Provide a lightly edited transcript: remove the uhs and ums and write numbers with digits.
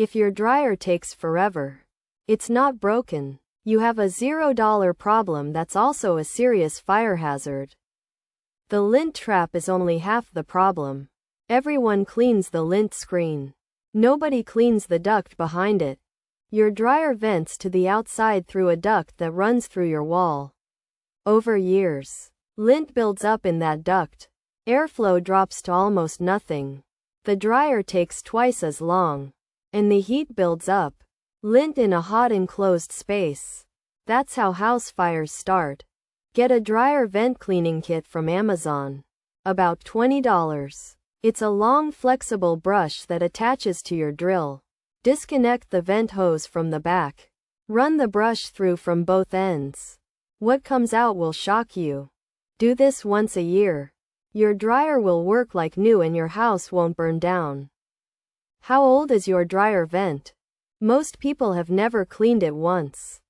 If your dryer takes forever, it's not broken. You have a $0 problem that's also a serious fire hazard. The lint trap is only half the problem. Everyone cleans the lint screen. Nobody cleans the duct behind it. Your dryer vents to the outside through a duct that runs through your wall. Over years, lint builds up in that duct. Airflow drops to almost nothing. The dryer takes twice as long. And the heat builds up. Lint in a hot enclosed space. That's how house fires start. Get a dryer vent cleaning kit from Amazon. About $20. It's a long flexible brush that attaches to your drill. Disconnect the vent hose from the back. Run the brush through from both ends. What comes out will shock you. Do this once a year. Your dryer will work like new and your house won't burn down. How old is your dryer vent? Most people have never cleaned it once.